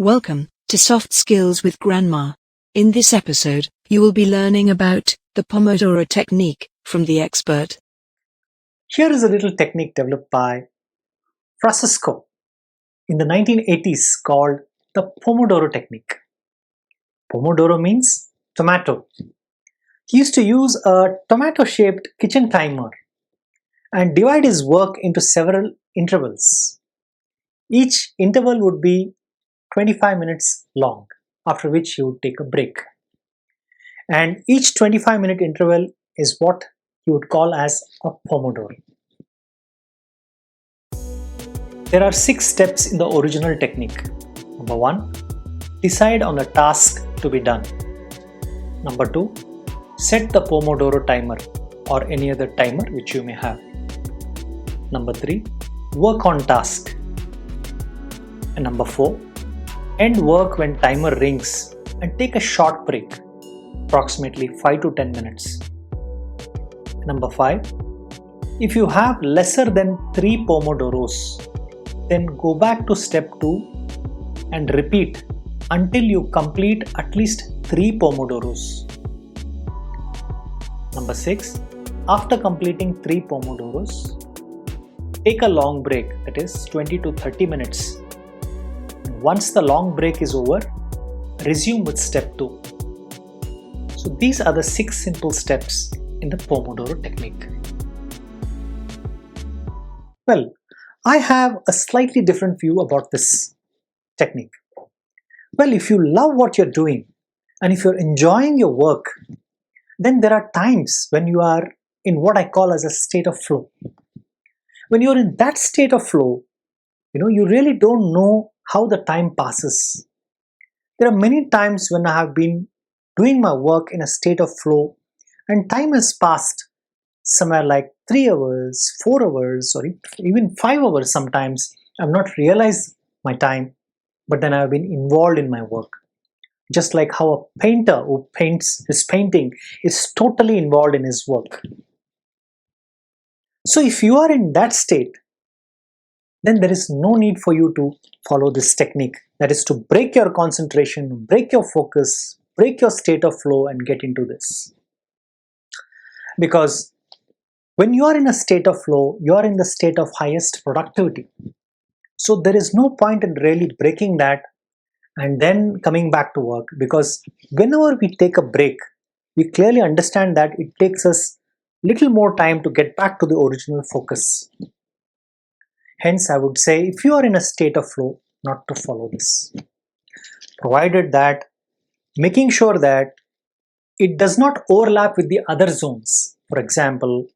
Welcome to Soft Skills with Grandma. In this episode, you will be learning about the Pomodoro technique from the expert. Here is a little technique developed by Francisco in the 1980s called the Pomodoro technique. Pomodoro means tomato. He used to use a tomato-shaped kitchen timer and divide his work into several intervals. Each interval would be 25 minutes long, after which he would take a break. And each 25-minute interval is what he would call as a Pomodoro. There are 6 steps in the original technique. Number 1, decide on a task to be done. Number 2, set the Pomodoro timer or any other timer which you may have. Number 3, work on task. And number 4, end work when timer rings and take a short break, approximately 5 to 10 minutes. Number 5, if you have lesser than 3 Pomodoros, then go back to step 2 and repeat until you complete at least 3 Pomodoros. Number 6, after completing 3 Pomodoros, take a long break, that is 20 to 30 minutes. Once the long break is over, resume with step 2. So these are the 6 simple steps in the Pomodoro technique. Well, I have a slightly different view about this technique. Well, if you love what you're doing and if you're enjoying your work, then there are times when you are in what I call as a state of flow. When you're in that state of flow, you really don't know how the time passes. There are many times when I have been doing my work in a state of flow and time has passed somewhere like 3 hours, 4 hours, or even 5 hours sometimes. I've not realized my time, but then I've been involved in my work. Just like how a painter who paints his painting is totally involved in his work. So if you are in that state, then there is no need for you to follow this technique. That is to break your concentration, break your focus, break your state of flow and get into this. Because when you are in a state of flow, you are in the state of highest productivity. So there is no point in really breaking that and then coming back to work, because whenever we take a break, we clearly understand that it takes us little more time to get back to the original focus. Hence, I would say if you are in a state of flow, not to follow this. Provided that, making sure that it does not overlap with the other zones. For example,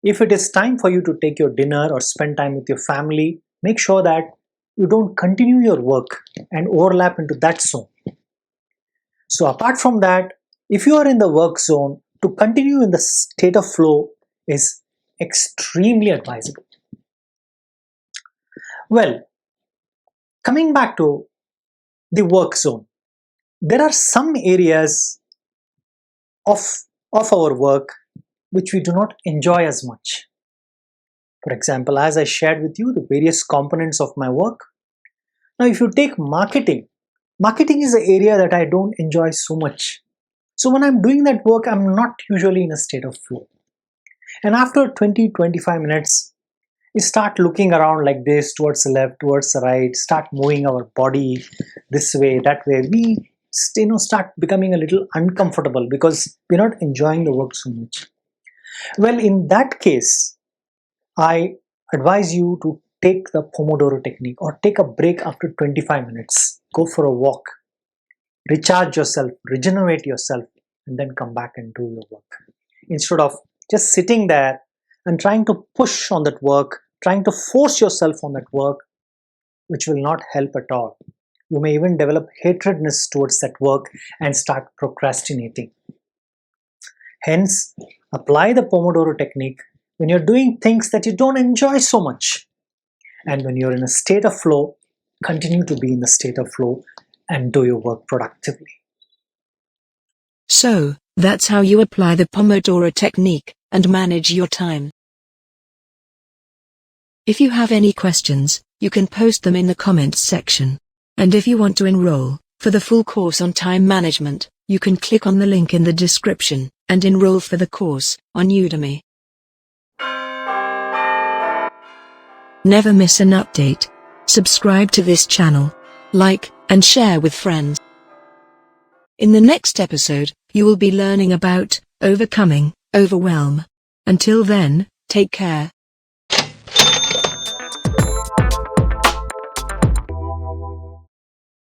if it is time for you to take your dinner or spend time with your family, make sure that you don't continue your work and overlap into that zone. So apart from that, if you are in the work zone, to continue in the state of flow is extremely advisable. Well, coming back to the work zone, there are some areas of our work which we do not enjoy as much. For example, as I shared with you the various components of my work. Now, if you take marketing is an area that I don't enjoy so much. So when I'm doing that work, I'm not usually in a state of flow. And after 20-25 minutes, we start looking around like this, towards the left, towards the right, start moving our body this way, that way. We start becoming a little uncomfortable because we're not enjoying the work so much. Well, in that case, I advise you to take the Pomodoro technique or take a break after 25 minutes. Go for a walk, recharge yourself, regenerate yourself, and then come back and do your work. Instead of just sitting there and trying to push on that work, trying to force yourself on that work, which will not help at all. You may even develop hatredness towards that work and start procrastinating. Hence, apply the Pomodoro technique when you're doing things that you don't enjoy so much. And when you're in a state of flow, continue to be in the state of flow and do your work productively. So, that's how you apply the Pomodoro technique and manage your time. If you have any questions, you can post them in the comments section. And if you want to enroll for the full course on time management, you can click on the link in the description and enroll for the course on Udemy. Never miss an update. Subscribe to this channel, like, and share with friends. In the next episode, you will be learning about overcoming overwhelm. Until then, take care.